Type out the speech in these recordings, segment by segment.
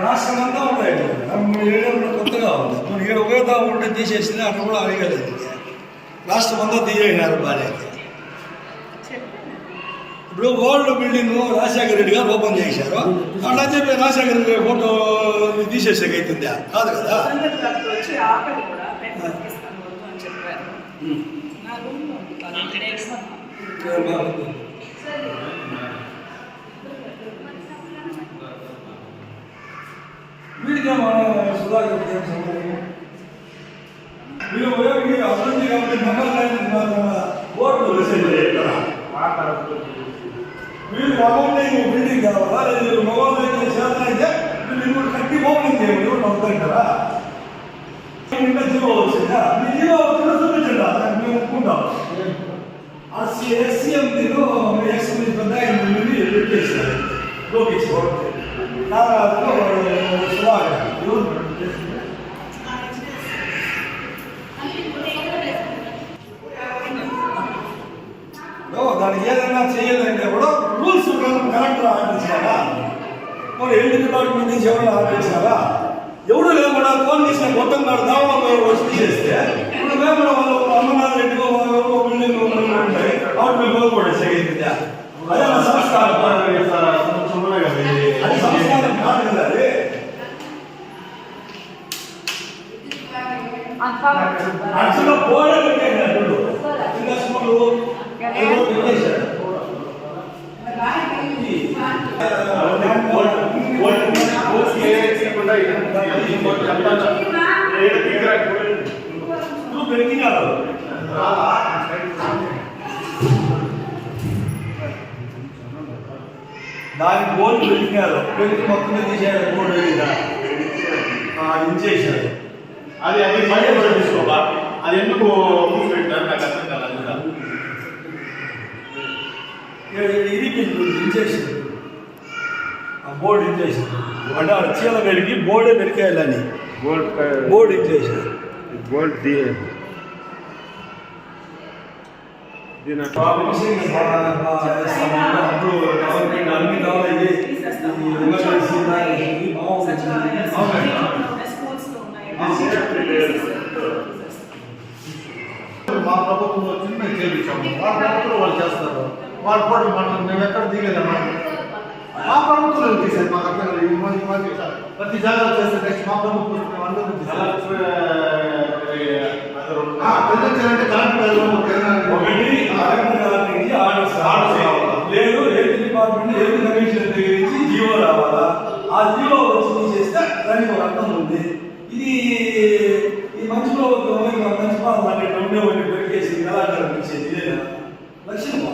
రాష్ట్రమంతా ఉన్నాయి ఏరియాలో కొత్తగా ఉంది. మనం ఇక్కడ ఒకే దాకా ఉంటే తీసేసింది అక్కడ కూడా అడగలేదు. రాష్ట్రం అంతా తీయన్నారు బాగా. ఇప్పుడు ఓల్డ్ బిల్డింగ్ రాజశేఖర రెడ్డి గారు ఓపెన్ చేశారు. అట్లా చెప్పి రాజశేఖర రెడ్డి ఫోటో తీసేసాక అవుతుందా? కాదు కదా. వీడికి సుధాకర్ మీరు అభివృద్ధి కాబట్టి ఓట్లు వీళ్ళు మగవాళ్ళకి బిల్డింగ్ కావాలా, లేదు మగవాళ్ళకి శాతం అయితే వీళ్ళు ఇప్పుడు కట్టి ఓపెనింగ్ చేయండి. ఎవరు అవుతారా ఇంకా జీవో వచ్చిందా? మీ జీవో వచ్చినా చూపించండి, మేము ఒప్పుకుంటాం. ఎస్సీఎంలో ఎక్స్ఎంఎస్ పెద్ద పెట్టేసారు లోకేష్ దానికి ఏదైనా చేయాలంటే కూడా రూల్స్ కలెక్టర్ ఆర్పించారా, మరి హెల్త్ డిపార్ట్మెంట్ నుంచి ఎవరైనా ఆర్పించారా? ఎవడు లేకుండా ఫోన్ చేసిన మొత్తం కాదు దావా వచ్చి చేస్తే ఇప్పుడు మేము అమ్మనాథ్ రెడ్డి బిల్డింగ్ ఉంటాయి వాటి మేము కోల్పోయిందా? అదే సంస్కారం అది సంస్కారం కాదు కదా. అది అసలు పోలే పెట్టాడు చిన్న స్కూలు పెరిగినారు. దానికి బోర్డు పెరిగినారు, పెరిగి మొత్తం తీసేయాలి. బోర్డు ఇంచేసారు. అది అది మళ్ళీ తీసుకోవా? అది ఎందుకు పెట్టారు నాకు అర్థం కాదు. ఇది ఇంచేసారు, ఆ బోర్డు ఇంచేసారు. అంటే ఆ చీల పెరిగి బోర్డే పెరికేయాలని బోర్డు ఇంచేసారు. బోర్డు మా ప్రభుత్వంలో చిన్న చేయించాము. వాళ్ళ ప్రభుత్వం వాళ్ళు చేస్తారు. వాళ్ళు కూడా మనం మేము ఎక్కడ దిగలేమా? మా ప్రభుత్వం తీసారు. మాకు అర్థం కాదు. ప్రతి జాగ్రత్త చేస్తే నెక్స్ట్ మా ప్రభుత్వం లేదు హెల్త్ డిపార్ట్మెంట్ హెల్త్ కమిషన్ దగ్గర నుంచి జీవో రావాలా, ఆ జీవో వచ్చి చేస్తే దానికి ఒక అర్థం ఉంది. ఇది ఈ మంచి ప్రభుత్వం మంచి పాలన అనేటువంటి ఉండేవాడిని పెరిగేసి ఎలా కనిపించేది ఇదేనా లక్ష్యమా?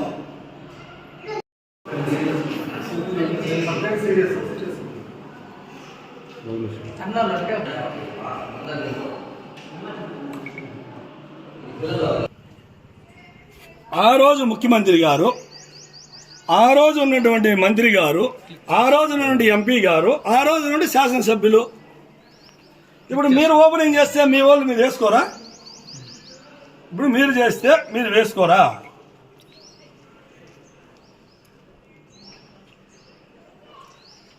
ఆ రోజు ముఖ్యమంత్రి గారు, ఆ రోజు ఉన్నటువంటి మంత్రి గారు, ఆ రోజు ఉన్నటువంటి ఎంపీ గారు, ఆ రోజు నుండి శాసనసభ్యులు. ఇప్పుడు మీరు ఓపెనింగ్ చేస్తే మీ వాళ్ళు మీరు వేసుకోరా? ఇప్పుడు మీరు చేస్తే మీరు వేసుకోరా?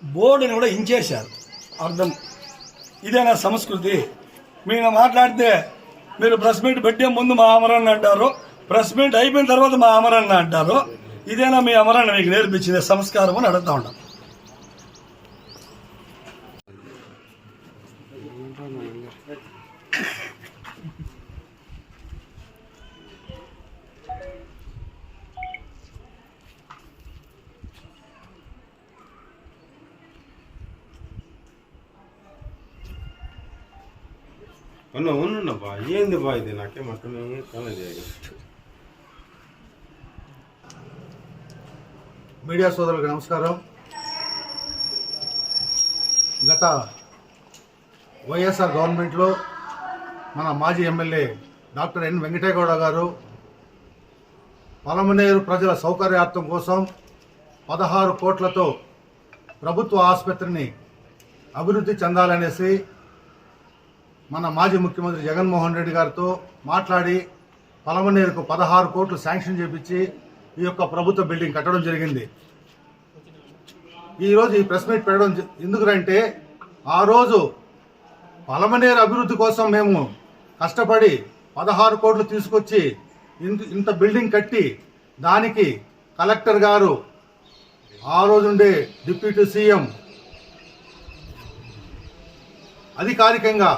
బోర్డుని కూడా ఇంచేశారు. అర్థం ఇదేనా సంస్కృతి? మీరు మాట్లాడితే మీరు ప్రెస్ మీట్ పెట్టే ముందు మా అమరన్న అంటారు, ప్రెస్ మీట్ అయిపోయిన తర్వాత మా అమరన్న అంటారు. ఇదేనా మీ అమరన్న మీకు నేర్పించింది సంస్కారం అని అడుగుతా ఉంటాం. ఉన్నబా ఏంది బా ఇది నాకేం అర్థమే కాలేదు. మీడియా సోదరులకు నమస్కారం. గత వైఎస్ఆర్ గవర్నమెంట్లో మన మాజీ ఎమ్మెల్యే డాక్టర్ ఎన్ వెంకటేగౌడ గారు పలమనేరు ప్రజల సౌకర్యార్థం కోసం 16 కోట్లతో ప్రభుత్వ ఆసుపత్రిని అభివృద్ధి చెందాలనేసి మన మాజీ ముఖ్యమంత్రి జగన్మోహన్ రెడ్డి గారితో మాట్లాడి పలమనేరుకు 16 కోట్లు శాంక్షన్ చేపించి ఈ యొక్క ప్రభుత్వ బిల్డింగ్ కట్టడం జరిగింది. ఈరోజు ఈ ప్రెస్ మీట్ పెట్టడం ఎందుకంటే ఆ రోజు పలమనేరు అభివృద్ధి కోసం మేము కష్టపడి 16 కోట్లు తీసుకొచ్చి ఇంత బిల్డింగ్ కట్టి దానికి కలెక్టర్ గారు ఆ రోజు ఉండే డిప్యూటీ సీఎం అధికారికంగా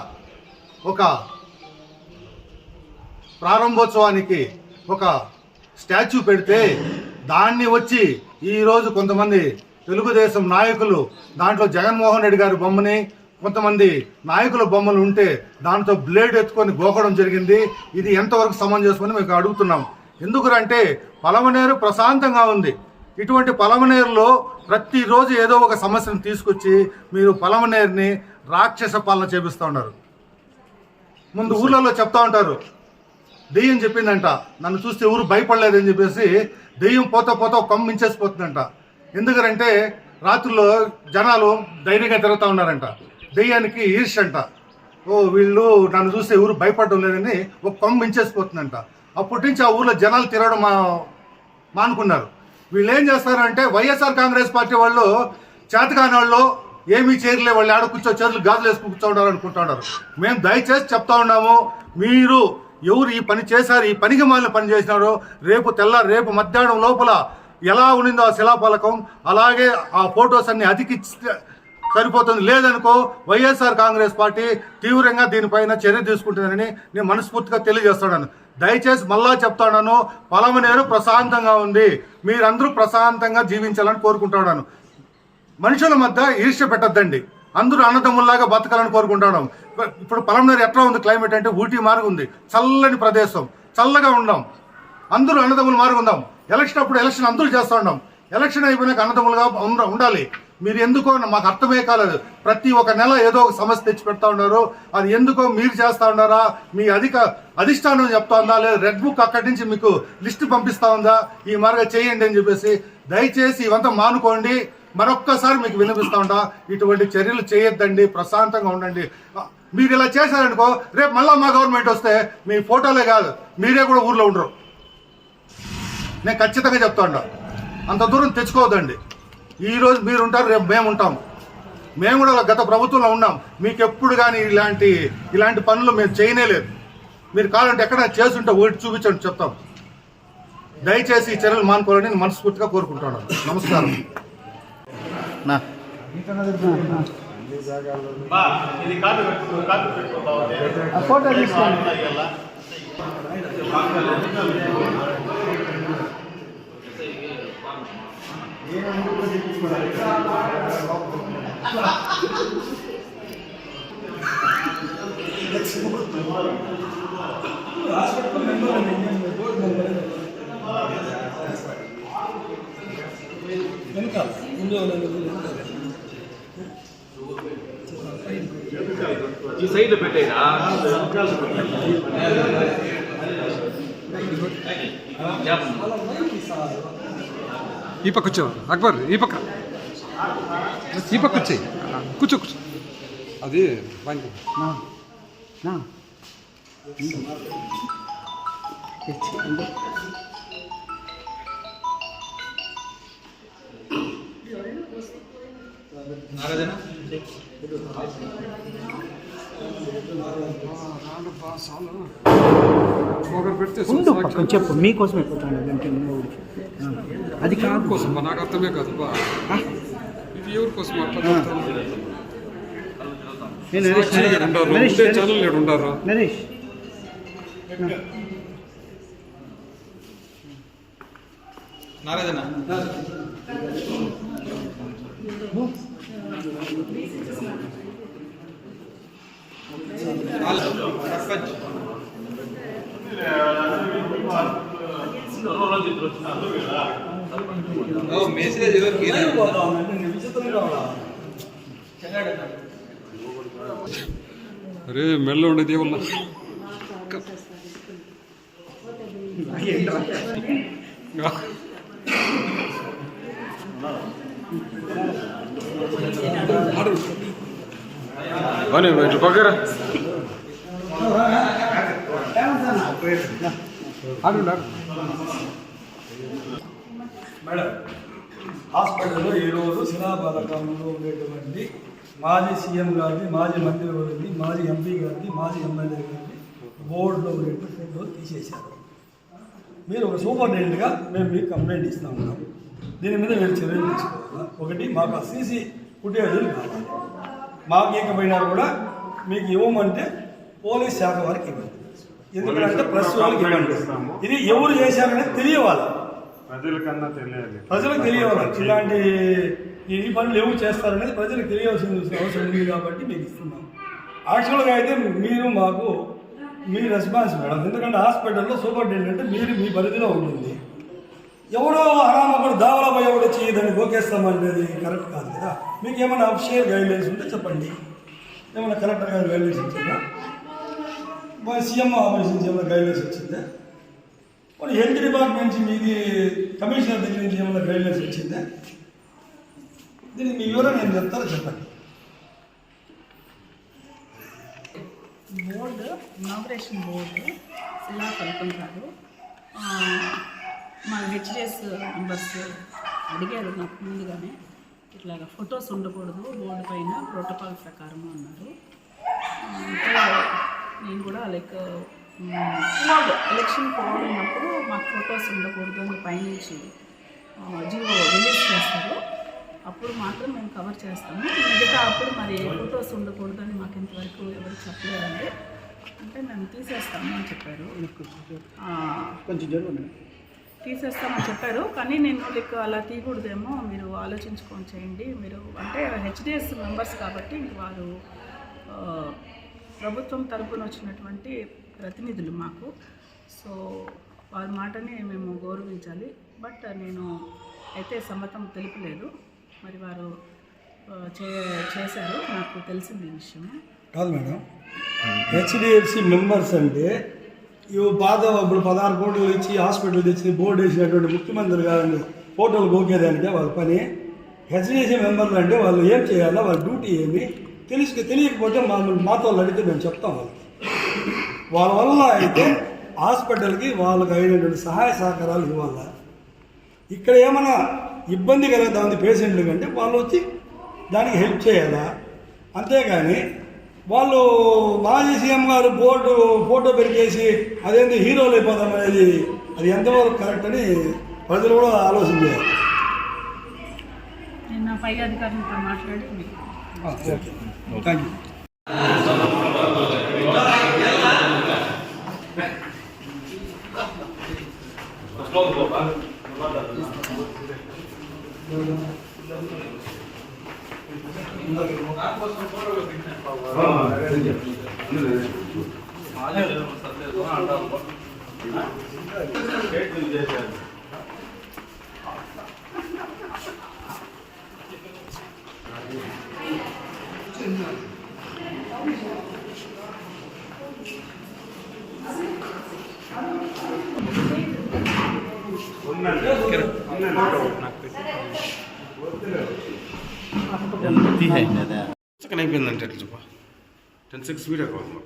ఒక ప్రారంభోత్సవానికి ఒక స్టాచ్యూ పెడితే దాన్ని వచ్చి ఈరోజు కొంతమంది తెలుగుదేశం నాయకులు దాంట్లో జగన్మోహన్ రెడ్డి గారి బొమ్మని కొంతమంది నాయకుల బొమ్మలు ఉంటే దాంతో బ్లేడ్ ఎత్తుకొని గోకడం జరిగింది. ఇది ఎంతవరకు సమంజసమని మేము అడుగుతున్నాం. ఎందుకంటే పలమనేరు ప్రశాంతంగా ఉంది. ఇటువంటి పలమనేరులో ప్రతిరోజు ఏదో ఒక సమస్యను తీసుకొచ్చి మీరు పలమనేరుని రాక్షస పాలన చేపిస్తూ ఉన్నారు. ముందు ఊళ్ళలో చెప్తా ఉంటారు, దెయ్యం చెప్పిందంట, నన్ను చూస్తే ఊరు భయపడలేదని చెప్పేసి దెయ్యం పోతా పోతా కొమ్మ మించేసిపోతుందంట. ఎందుకంటే రాత్రుల్లో జనాలు ధైర్యంగా తిరుగుతూ ఉన్నారంట. దెయ్యానికి ఈర్ష అంట, ఓ వీళ్ళు నన్ను చూస్తే ఊరు భయపడడం లేదని ఒక కొమ్మ మించేసిపోతుందంట. అప్పటి నుంచి ఆ ఊర్లో జనాలు తిరగడం మానుకున్నారు. వీళ్ళు ఏం చేస్తారంటే వైఎస్ఆర్ కాంగ్రెస్ పార్టీ వాళ్ళు చేతకాని వాళ్ళు ఏమీ చేయలే, వాళ్ళు ఆడ చేతులు గాజులు వేసుకుని కూర్చోండారు అనుకుంటున్నారు. మేము దయచేసి చెప్తా ఉన్నాము, మీరు ఎవరు ఈ పని చేశారు, ఈ పనికి మాలిన పని చేసినారో రేపు మధ్యాహ్నం లోపల ఎలా ఉండిందో ఆ శిలాఫలకం అలాగే ఆ ఫొటోస్ అన్ని అతికి సరిపోతుంది. లేదనుకో వైఎస్ఆర్ కాంగ్రెస్ పార్టీ తీవ్రంగా దీనిపైన చర్య తీసుకుంటుందని నేను మనస్ఫూర్తిగా తెలియజేస్తున్నాను. దయచేసి మళ్ళా చెప్తాను, పలమనేరు ప్రశాంతంగా ఉంది, మీరందరూ ప్రశాంతంగా జీవించాలని కోరుకుంటున్నాను. మనుషుల మధ్య ఈర్ష్య పెట్టద్దండి, అందరూ అన్నదమ్ముల్లాగా బతకాలని కోరుకుంటున్నాం. ఇప్పుడు పలమనేరు ఎట్లా ఉంది క్లైమేట్ అంటే ఊటీ మారుగు ఉంది, చల్లని ప్రదేశం, చల్లగా ఉందాం, అందరూ అన్నదమ్ములు మారుగు ఉందాం. ఎలక్షన్ అప్పుడు ఎలక్షన్ అందరూ చేస్తూ ఉన్నాం, ఎలక్షన్ అయిపోయినాక అన్నదమ్ములుగా ఉండాలి. మీరు ఎందుకో మాకు అర్థమే కాలేదు, ప్రతి ఒక్క నెల ఏదో ఒక సమస్య తెచ్చి పెడతా ఉన్నారు. అది ఎందుకో మీరు చేస్తూ ఉన్నారా, మీ అధిష్టానం చెప్తా ఉందా, లేదా రెడ్ బుక్ అక్కడి నుంచి మీకు లిస్టు పంపిస్తా ఉందా, ఈ మార్గం చేయండి అని చెప్పేసి దయచేసి ఇవంతా మానుకోండి. మరొక్కసారి మీకు వినిపిస్తా ఉంటా, ఇటువంటి చర్యలు చేయొద్దండి, ప్రశాంతంగా ఉండండి. మీరు ఇలా చేశారనుకో రేపు మళ్ళా మా గవర్నమెంట్ వస్తే మీ ఫోటోలే కాదు మీరే కూడా ఊర్లో ఉండరు. నేను ఖచ్చితంగా చెప్తా ఉంటా, అంత దూరం తెచ్చుకోవద్దండి. ఈరోజు మీరు ఉంటారు, రేపు మేము ఉంటాం. మేము కూడా గత ప్రభుత్వంలో ఉన్నాం. మీకు ఎప్పుడు కానీ ఇలాంటి పనులు మేము చేయనేలేదు. మీరు కావాలంటే ఎక్కడ చేస్తుంటే ఒకటి చూపించండి, చెప్తాం. దయచేసి ఈ చర్యలు మానుకోవాలని నేను మనస్ఫూర్తిగా కోరుకుంటున్నాను. నమస్కారం. ఫోటో ఈ సైడ్ పెట్టేనా ఈ పక్క కూర్చో అక్బర్, ఈ పక్క వచ్చాయి, కూర్చో. అది చెప్పు మీకోసమే అది కాదు కోసం నాకు అర్థమే కాదు. ఇది ఎవరి కోసం ఛానల్ ఉండారా నరేష్ నారాజన మెసేజ్ అరే మెల్ల ఉండేది ఏమన్నా పక్కరా మేడం, హాస్పిటల్లో ఈరోజు శిలాపథకంలో ఉండేటువంటి మాజీ సీఎం గారిది, మాజీ మంత్రి గారిది, మాజీ ఎంపీ గారిది, మాజీ ఎమ్మెల్యే గారిది బోర్డులో ఉండేటువంటి ఫోటోలు తీసేశారు. మీరు ఒక సూపరింటెండెంట్గా మేము మీకు కంప్లైంట్ ఇస్తా ఉన్నాం. దీని మీద మీరు చర్యలు తీసుకోవాలా. ఒకటి, మాకు సీసీ ఫుటేజీలు కావాలి. మాకు ఇకపోయినా కూడా మీకు ఇవ్వమంటే పోలీస్ శాఖ వారికి ఇవ్వండి. ఎందుకంటే ప్రెస్ వాళ్ళకి ఇవ్వండి. ఇది ఎవరు చేశారనేది తెలియవాలి, ప్రజలకు తెలియవాలి. ఇలాంటి ఈ పనులు ఎవరు చేస్తారనేది ప్రజలకు తెలియవలసిన అవసరం ఉంది కాబట్టి మీకు ఇస్తున్నాం. యాక్చువల్గా అయితే మీరు మాకు మీ రెస్పాన్స్ మేడం. ఎందుకంటే హాస్పిటల్లో సూపరింటెండెంట్ మీరు మీ పరిధిలో ఉంటుంది. ఎవరో అనామకుడు దావలపై ఎవరు వచ్చి దాన్ని గోకేస్తామనేది కరెక్ట్ కాదు కదా. మీకు ఏమైనా అఫిషియల్ గైడ్లైన్స్ ఉంటే చెప్పండి. ఏమైనా కలెక్టర్ గారి గైడ్లైన్స్ ఇచ్చిందా, మరి సీఎం ఆఫీస్ నుంచి ఏమైనా గైడ్లైన్స్ వచ్చిందా, మరి హెల్త్ డిపార్ట్మెంట్ నుంచి మీది కమిషనర్ దగ్గర నుంచి ఏమైనా గైడ్లైన్స్ వచ్చిందా? దీనికి మీ వివరణ నేను చెప్తారో చెప్పండి. బోర్డు ఇనాగ్రేషన్ బోర్డు శిలాఫలకం కాదు. మా హెచ్డిఎస్ మెంబర్స్ అడిగారు నాకు ముందుగానే, ఇట్లాగా ఫొటోస్ ఉండకూడదు బోర్డు పైన ప్రోటోకాల్ ప్రకారం అన్నారు. అంటే నేను కూడా లైక్ ఎలక్షన్ కోడ్ ఉన్నప్పుడు మాకు ఫొటోస్ ఉండకూడదు అని పైనుంచి జీవో రిలీజ్ చేస్తారు. అప్పుడు మాత్రం మేము కవర్ చేస్తాము. మిగతా అప్పుడు మరి ఫొటోస్ ఉండకూడదు అని మాకు ఇంతవరకు ఎవరు చెప్పలేదండి. అంటే మేము తీసేస్తాము అని చెప్పారు. కొంచెం తీసేస్తామని చెప్పారు. కానీ నేను లైక్ అలా తీయకూడదేమో, మీరు ఆలోచించుకొని చేయండి. మీరు అంటే హెచ్డిఎస్ మెంబర్స్ కాబట్టి వారు ప్రభుత్వం తరపున వచ్చినటువంటి ప్రతినిధులు మాకు. సో వారి మాటని మేము గౌరవించాలి. బట్ నేను అయితే సమ్మతం తెలుపలేదు. మరి వారు చేశారు, నాకు తెలిసింది ఈ విషయం. కాదు మేడం, హెచ్డిఎఫ్సి మెంబర్స్ అంటే ఇవి పాత ఇప్పుడు 16 కోట్లు ఇచ్చి హాస్పిటల్ తెచ్చి బోర్డు వేసినటువంటి ముఖ్యమంత్రి గారిని ఫోటోలు గోకేదానికే వాళ్ళ పని. హెచ్డిఎఫ్సి మెంబర్లు అంటే వాళ్ళు ఏం చేయాలా, వాళ్ళ డ్యూటీ ఏమి తెలియకపోతే మాతో అడిగితే మేము చెప్తాం వాళ్ళకి. వాళ్ళ వల్ల అయితే హాస్పిటల్కి వాళ్ళకి అయినటువంటి సహాయ సహకారాలు ఇవ్వాలా. ఇక్కడ ఏమైనా ఇబ్బంది కలుగుతా ఉంది పేషెంట్లు కంటే వాళ్ళు వచ్చి దానికి హెల్ప్ చేయాలా. అంతేగాని వాళ్ళు మాజీ సీఎం గారు బోర్డు ఫోటో పెరిగేసి అదేంటి హీరోలు అయిపోతాం అనేది అది ఎంతవరకు కరెక్ట్ అని ప్రజలు కూడా ఆలోచన చేయాలి. నేను నా పై అధికారులతో మాట్లాడి మీకు ఓకే, థ్యాంక్ యూ. సెకండ్ అయిపోయిందంటే ఎట్లా చెప్ప 10-6 వీడియో కావాలి.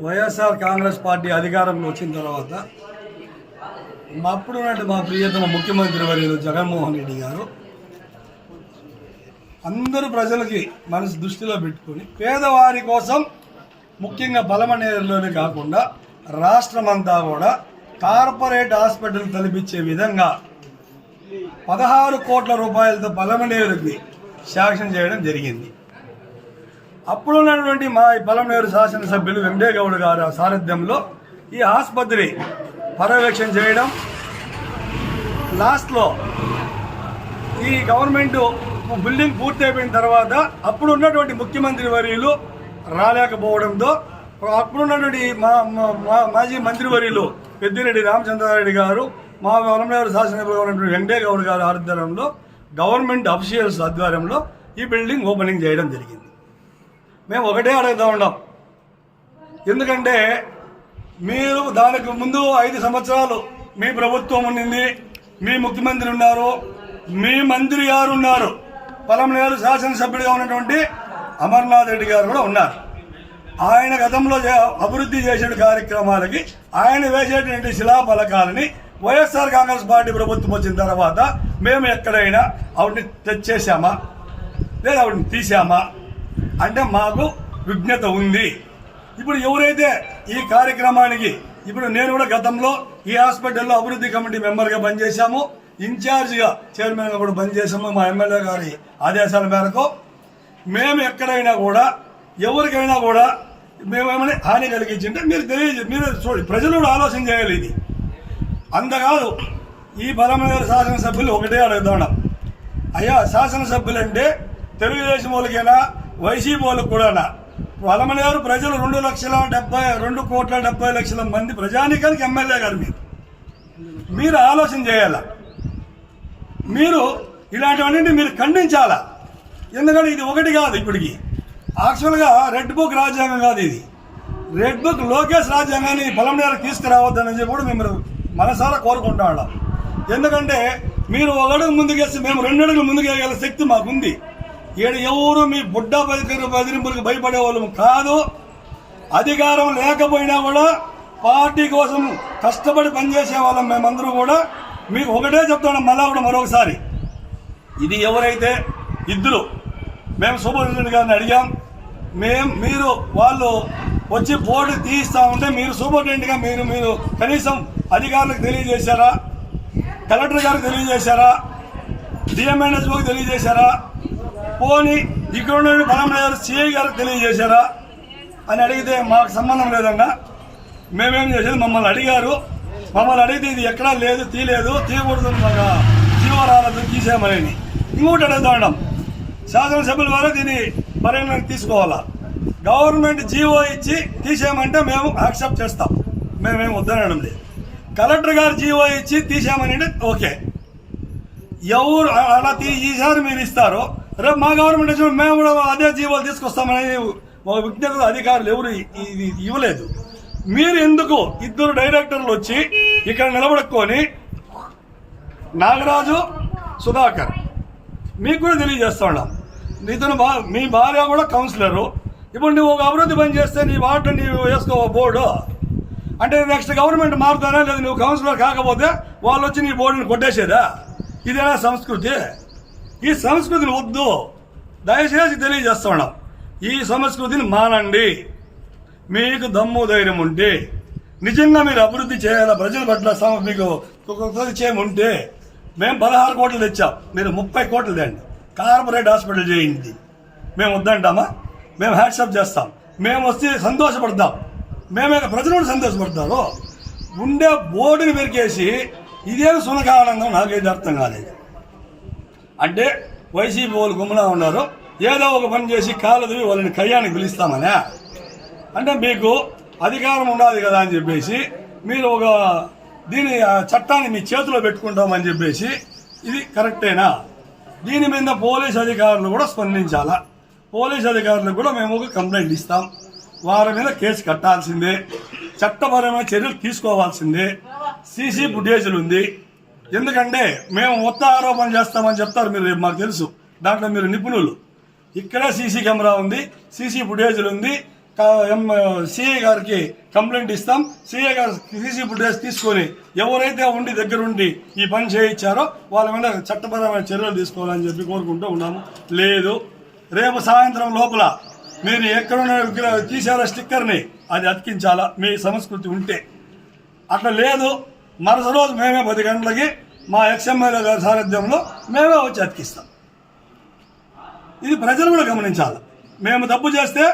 వైఎస్ఆర్ కాంగ్రెస్ పార్టీ అధికారంలో వచ్చిన తర్వాత అప్పుడున్నట్టు మా ప్రియతమ ముఖ్యమంత్రి వర్యులు జగన్మోహన్ రెడ్డి గారు అందరూ ప్రజలకి మనసు దృష్టిలో పెట్టుకొని పేదవారి కోసం ముఖ్యంగా పలమనేరులోనే కాకుండా రాష్ట్రమంతా కూడా కార్పొరేట్ హాస్పిటల్ తలపించే విధంగా 16 కోట్ల రూపాయలతో పలమనేరుకి శాంక్షన్ చేయడం జరిగింది. అప్పుడున్నటువంటి మా పలమనేరు శాసనసభ్యులు వెంకటేగౌడ్ గారి సారథ్యంలో ఈ ఆసుపత్రి పర్యవేక్షణ చేయడం, లాస్ట్లో ఈ గవర్నమెంట్ బిల్డింగ్ పూర్తి అయిపోయిన తర్వాత అప్పుడు ఉన్నటువంటి ముఖ్యమంత్రి వర్యులు రాలేకపోవడంతో అప్పుడున్నటువంటి మాజీ మంత్రివర్యులు పెద్దిరెడ్డి రామచంద్రారెడ్డి గారు, మా పలమనేరు శాసనసభ్యులు ఉన్నటువంటి వెంకటేగౌడ్ గారి ఆధ్వర్యంలో గవర్నమెంట్ అఫీషియల్స్ ఆధ్వర్యంలో ఈ బిల్డింగ్ ఓపెనింగ్ చేయడం జరిగింది. మేము ఒకటే అడుగుతూ ఉన్నాం, ఎందుకంటే మీరు దానికి ముందు 5 సంవత్సరాలు మీ ప్రభుత్వం ఉండింది, మీ ముఖ్యమంత్రి ఉన్నారు, మీ మంత్రి గారు ఉన్నారు, పలమనేరు శాసనసభ్యుడిగా ఉన్నటువంటి అమర్నాథ్ రెడ్డి గారు కూడా ఉన్నారు. ఆయన గతంలో అభివృద్ధి చేసే కార్యక్రమాలకి ఆయన వేసేటువంటి శిలాఫలకాలని వైఎస్ఆర్ కాంగ్రెస్ పార్టీ ప్రభుత్వం వచ్చిన తర్వాత మేము ఎక్కడైనా ఆవిడని తెచ్చేసామా లేదా ఆవిడని తీసామా అంటే మాకు విజ్ఞత ఉంది. ఇప్పుడు ఎవరైతే ఈ కార్యక్రమానికి ఇప్పుడు నేను కూడా గతంలో ఈ హాస్పిటల్లో అభివృద్ధి కమిటీ మెంబర్గా పనిచేశాము, ఇన్ఛార్జిగా చైర్మన్గా కూడా పనిచేసాము. మా ఎమ్మెల్యే గారి ఆదేశాల మేరకు మేము ఎక్కడైనా కూడా ఎవరికైనా కూడా మేమేమైనా హాని కలిగించింటే మీరు చూడండి, ప్రజలు కూడా ఆలోచన చేయాలి. ఇది అంతకాదు, ఈ పలమనేరు శాసనసభ్యులు ఒకటే అడుగుతున్నాం, అయ్యా శాసనసభ్యులు అంటే తెలుగుదేశం వాళ్ళకైనా వైసీపీ వాళ్ళకి కూడా పలమనేరు ప్రజలు 2,70,2,70,00,000 మంది ప్రజానీకానికి ఎమ్మెల్యే గారు మీరు ఆలోచన చేయాలా. మీరు ఇలాంటివన్నీ మీరు ఖండించాలా. ఎందుకంటే ఇది ఒకటి కాదు, ఇప్పటికి యాక్చువల్గా రెడ్ బుక్ రాజ్యాంగం కాదు, ఇది రెడ్ బుక్ లోకేష్ రాజ్యాంగాన్ని పలమనేరుకు తీసుకురావద్దని చెప్పి కూడా మేము మనసారా కోరుకుంటా ఉన్నాం. ఎందుకంటే మీరు ఒక అడుగు ముందుకేస్తే మేము 2 అడుగులు ముందుకేయగల శక్తి మాకుంది. ఎవరు మీ బుడ్డ బెదిరింపులకు భయపడే వాళ్ళం కాదు. అధికారం లేకపోయినా కూడా పార్టీ కోసం కష్టపడి పనిచేసే వాళ్ళం మేమందరూ కూడా. మీకు ఒకటే చెప్తున్నాం మళ్ళా కూడా మరొకసారి, ఇది ఎవరైతే ఇద్దరు మేము సూపరింటెండెంట్ గారిని అడిగాం, మీరు వాళ్ళు వచ్చి బోర్డు తీయిస్తా ఉంటే మీరు సూపరింటెండెంట్గా మీరు కనీసం అధికారులకు తెలియజేశారా, కలెక్టర్ గారికి తెలియజేశారా, డిఎంఎన్హెచ్ఓకి తెలియజేశారా, పోనీ ఇక్కడ ఉన్న పలమనేరు సిఐ గారికి తెలియజేశారా అని అడిగితే మాకు సంబంధం లేదన్నా. మేమేం చేసేది, మమ్మల్ని అడిగారు, మమ్మల్ని అడిగితే ఇది ఎక్కడా లేదు, తీయకూడదు, జీవో రాలేదు, తీసేయమని. ఇంకోటి అడుగుతాం, శాసనసభ్యుల వారు దీన్ని పరిగణలోకి తీసుకోవాలా. గవర్నమెంట్ జీవో ఇచ్చి తీసేయమంటే మేము యాక్సెప్ట్ చేస్తాం, మేమేం వద్దనడం లేదు. కలెక్టర్ గారు జీవో ఇచ్చి తీసేయమని అంటే ఓకే. ఎవరు అలా ఈసారి మీరు ఇస్తారో రేపు మా గవర్నమెంట్ వచ్చి మేము కూడా అదే జీవోలు తీసుకొస్తామని మా విజ్ఞత అధికారులు ఎవరు ఇది ఇవ్వలేదు. మీరు ఎందుకు ఇద్దరు డైరెక్టర్లు వచ్చి ఇక్కడ నిలబడుకొని, నాగరాజు సుధాకర్ మీకు కూడా తెలియజేస్తా ఉన్నాం, ఇతను మీ భార్య కూడా కౌన్సిలరు. ఇప్పుడు నువ్వు ఒక అభివృద్ధి పని చేస్తే నీ వార్డు నీవు వేసుకో బోర్డు అంటే నెక్స్ట్ గవర్నమెంట్ మారుతానా లేదా, నువ్వు కౌన్సిలర్ కాకపోతే వాళ్ళు వచ్చి నీ బోర్డుని కొట్టేసేదా? ఇదేనా సంస్కృతి? ఈ సంస్కృతిని వద్దు, దయచేసి తెలియజేస్తా ఉన్నాం. ఈ సంస్కృతిని మానండి. మీకు దమ్ము ధైర్యం ఉంటే, నిజంగా మీరు అభివృద్ధి చేయాలా, ప్రజల పట్ల మీకు చేయముంటే, మేము 16 కోట్లు తెచ్చాం, మీరు 30 కోట్లు తేండి, కార్పొరేట్ హాస్పిటల్ చేయింది. మేము వద్దంటామా? మేము హ్యాట్సప్ చేస్తాం, మేము వస్తే సంతోషపడతాం, మేమే ప్రజలు కూడా సంతోషపడతారు. ఉండే బోర్డుని మెరికేసి ఇదేమి సునకానందం నాకైతే అర్థం కాలేదు. అంటే వైసీపీ వాళ్ళు గుమ్మలా ఉన్నారు, ఏదో ఒక పని చేసి కాలదివి వాళ్ళని కయ్యానికి పిలుస్తామనే. అంటే మీకు అధికారం ఉండాలి కదా అని చెప్పేసి మీరు ఒక దీని చట్టాన్ని మీ చేతిలో పెట్టుకుంటామని చెప్పేసి, ఇది కరెక్టేనా? దీని మీద పోలీస్ అధికారులు కూడా స్పందించాలా. పోలీస్ అధికారులకు కూడా మేము ఒక కంప్లైంట్ ఇస్తాం, వారి మీద కేసు కట్టాల్సిందే, చట్టపరమైన చర్యలు తీసుకోవాల్సిందే. సీసీ ఫుటేజీలు ఉంది, ఎందుకంటే మేము మొత్తం ఆరోపణ చేస్తామని చెప్తారు మీరు, మాకు తెలుసు, దాంట్లో మీరు నిపుణులు. ఇక్కడే సీసీ కెమెరా ఉంది, సీసీ ఫుటేజీలు ఉంది. సిఐ గారికి కంప్లైంట్ ఇస్తాం, సిఐ గారు సీసీ ఫుటేజ్ తీసుకొని ఎవరైతే ఉండి దగ్గరుండి ఈ పని చేయించారో వాళ్ళ మీద చట్టపరమైన చర్యలు తీసుకోవాలని చెప్పి కోరుకుంటూ ఉన్నాము. లేదు, రేపు సాయంత్రం లోపల మీరు ఎక్కడున్న తీసారో స్టిక్కర్ని అది అతికించాలా మీ సంస్కృతి ఉంటే. అట్లా లేదు, మరుసటి రోజు మేమే 10 గంటలకి మా ఎక్స్ఎమ్మెల్యే గారి సారథ్యంలో మేమే వచ్చి అతికిస్తాం. ఇది ప్రజలు కూడా గమనించాలి. మేము తప్పు చేస్తే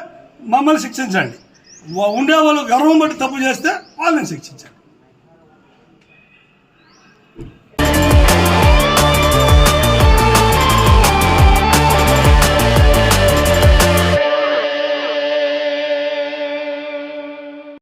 మమ్మల్ని శిక్షించండి, ఉండేవాళ్ళు గర్వం బట్టి తప్పు చేస్తే వాళ్ళని శిక్షించండి.